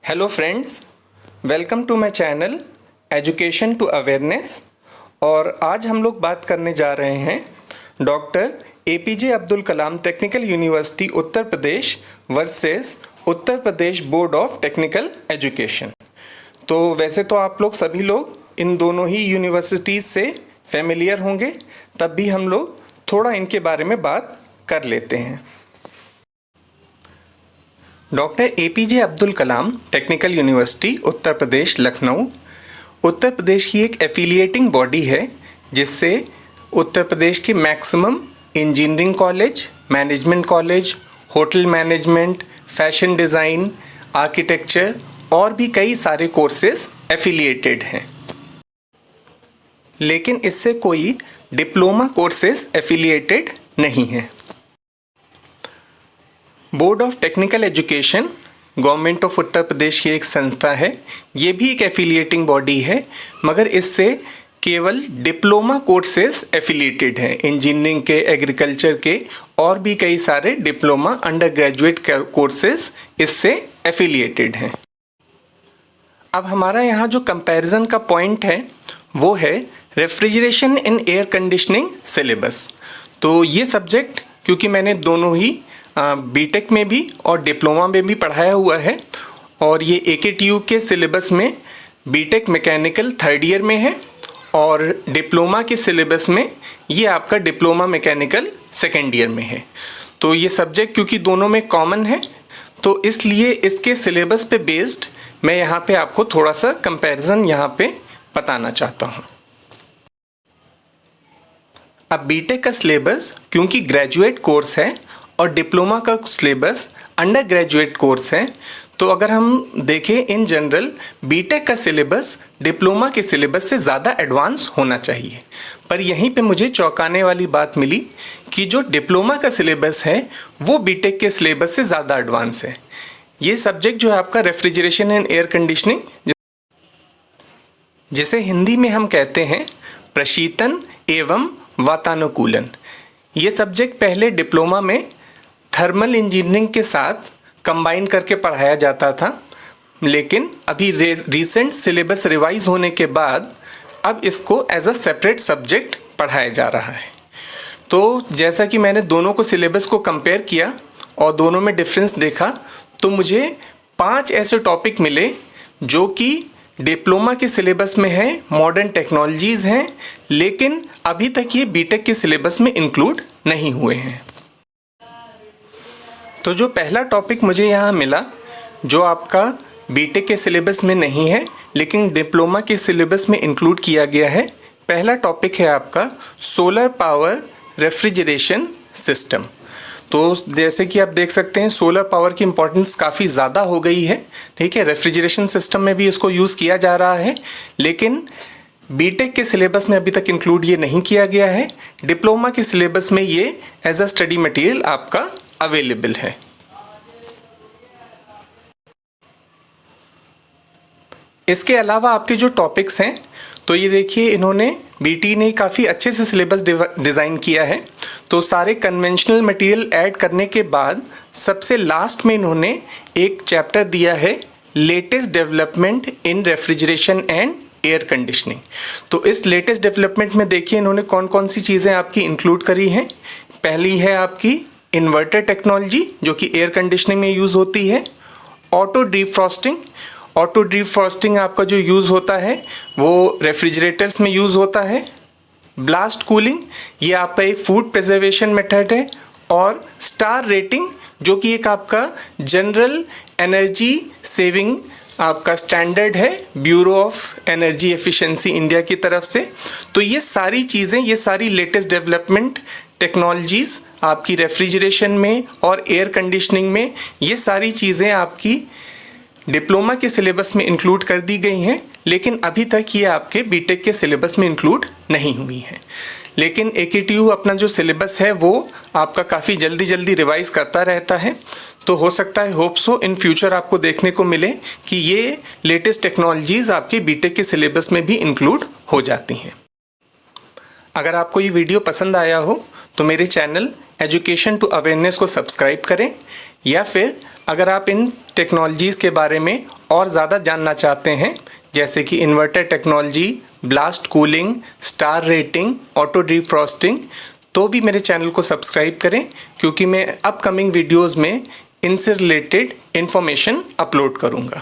Hello friends, welcome to my channel education to awareness. और आज हम लोग बात करने जा रहे हैं doctor APJ Abdul Kalam technical university Uttar Pradesh versus Uttar Pradesh board of technical education. तो वैसे तो आप लोग सभी लोग इन दोनों ही यूनिवर्सिटीज़ से फेमिलियर होंगे, तब भी हम लोग थोड़ा इनके बारे में बात कर लेते हैं। Doctor APJ Abdul Kalam technical university Uttar Pradesh Lucknow उत्तर प्रदेश की एक एफिलिएटिंग बॉडी है, जिससे उत्तर प्रदेश के maximum engineering college, management college, hotel management, fashion design, architecture और भी कई सारे कोर्सेज एफिलिएटेड हैं। लेकिन इससे कोई डिप्लोमा कोर्सेज एफिलिएटेड नहीं हैं। Board of technical education government of Uttar Pradesh की एक संस्था है। ये भी एक एफिलिएटिंग बॉडी है, मगर इससे केवल डिप्लोमा कोर्सेज एफिलिएटेड हैं। इंजीनियरिंग के, एग्रीकल्चर के और भी कई सारे डिप्लोमा अंडर ग्रेजुएट कोर्सेज इससे एफिलिएटेड हैं। अब हमारा यहाँ जो कंपैरिजन का पॉइंट है वो है refrigeration in air conditioning syllabus. तो ये सब्जेक्ट क्योंकि मैंने दोनों ही बीटेक में भी और डिप्लोमा में भी पढ़ाया हुआ है, और ये एकेटीयू के सिलेबस में बीटेक मैकेनिकल थर्ड ईयर में है और डिप्लोमा के सिलेबस में ये आपका डिप्लोमा मैकेनिकल सेकेंड ईयर में है। तो ये सब्जेक्ट क्योंकि दोनों में कॉमन है, तो इसलिए इसके सिलेबस पे बेस्ड मैं यहाँ पे आपको थोड़ा सा कंपैरिजन यहाँ पे बताना चाहता हूँ। अब बीटेक का सिलेबस क्योंकि ग्रेजुएट कोर्स है और डिप्लोमा का सिलेबस अंडर ग्रेजुएट कोर्स है, तो अगर हम देखें इन जनरल बीटेक का सिलेबस डिप्लोमा के सिलेबस से ज़्यादा एडवांस होना चाहिए। पर यहीं पे मुझे चौंकाने वाली बात मिली कि जो डिप्लोमा का सिलेबस है वो बीटेक के सिलेबस से ज़्यादा एडवांस है। ये सब्जेक्ट जो है आपका रेफ्रिजरेशन एंड एयर कंडीशनिंग, जिसे हिंदी में हम कहते हैं प्रशीतन एवं वातानुकूलन। ये सब्जेक्ट पहले डिप्लोमा में थर्मल इंजीनियरिंग के साथ कंबाइन करके पढ़ाया जाता था, लेकिन अभी रीसेंट सिलेबस रिवाइज होने के बाद अब इसको एज अ सेपरेट सब्जेक्ट पढ़ाया जा रहा है। तो जैसा कि मैंने दोनों को सिलेबस को कंपेयर किया और दोनों में डिफरेंस देखा, तो मुझे 5 ऐसे टॉपिक मिले जो कि डिप्लोमा के सिलेबस में है, मॉडर्न टेक्नोलॉजीज़ हैं, लेकिन अभी तक ये बीटेक के सिलेबस में इंक्लूड नहीं हुए हैं। तो जो पहला टॉपिक मुझे यहाँ मिला जो आपका बीटेक के सिलेबस में नहीं है लेकिन डिप्लोमा के सिलेबस में इंक्लूड किया गया है, पहला टॉपिक है आपका सोलर पावर रेफ्रिजरेशन सिस्टम। तो जैसे कि आप देख सकते हैं सोलर पावर की इम्पोर्टेंस काफ़ी ज़्यादा हो गई है, ठीक है। रेफ्रिजरेशन सिस्टम में भी इसको यूज़ किया जा रहा है, लेकिन बीटेक के सिलेबस में अभी तक इंक्लूड ये नहीं किया गया है। डिप्लोमा के सिलेबस में ये एज अ स्टडी मटेरियल आपका अवेलेबल है। इसके अलावा आपके जो टॉपिक्स हैं, तो ये देखिए इन्होंने बीटी ने काफ़ी अच्छे से सिलेबस डिज़ाइन किया है। तो सारे कन्वेंशनल मटेरियल ऐड करने के बाद सबसे लास्ट में इन्होंने एक चैप्टर दिया है latest development in refrigeration and air conditioning. तो इस लेटेस्ट डेवलपमेंट में देखिए इन्होंने कौन कौन सी चीज़ें आपकी इंक्लूड करी हैं। पहली है आपकी इन्वर्टर टेक्नोलॉजी जो कि एयर कंडीशनिंग में यूज़ होती है। ऑटो डिफ्रॉस्टिंग, ऑटो डिफ्रॉस्टिंग आपका जो यूज़ होता है वो रेफ्रिजरेटर्स में यूज़ होता है। ब्लास्ट कूलिंग, ये आपका एक फूड प्रिजर्वेशन मेथड है। और स्टार रेटिंग जो कि एक आपका जनरल एनर्जी सेविंग आपका स्टैंडर्ड है bureau of energy efficiency India की तरफ से। तो ये सारी चीज़ें, ये सारी लेटेस्ट डेवलपमेंट टेक्नोलॉजीज़ आपकी रेफ्रिजरेशन में और एयर कंडीशनिंग में, ये सारी चीज़ें आपकी डिप्लोमा के सिलेबस में इंक्लूड कर दी गई हैं, लेकिन अभी तक ये आपके बीटेक के सिलेबस में इंक्लूड नहीं हुई हैं। लेकिन एकेटीयू अपना जो सिलेबस है वो आपका काफ़ी जल्दी रिवाइज करता रहता है, तो हो सकता है होप सो इन फ्यूचर आपको देखने को मिले कि ये लेटेस्ट टेक्नोलॉजीज़ आपके बीटेक के सिलेबस में भी इंक्लूड हो जाती हैं। अगर आपको ये वीडियो पसंद आया हो तो मेरे चैनल एजुकेशन टू अवेयरनेस को सब्सक्राइब करें। या फिर अगर आप इन टेक्नोलॉजीज़ के बारे में और ज़्यादा जानना चाहते हैं, जैसे कि inverter technology, blast cooling, star rating, auto defrosting, तो भी मेरे चैनल को सब्सक्राइब करें, क्योंकि मैं अपकमिंग वीडियोज़ में इनसे रिलेटेड इन्फॉर्मेशन अपलोड करूँगा।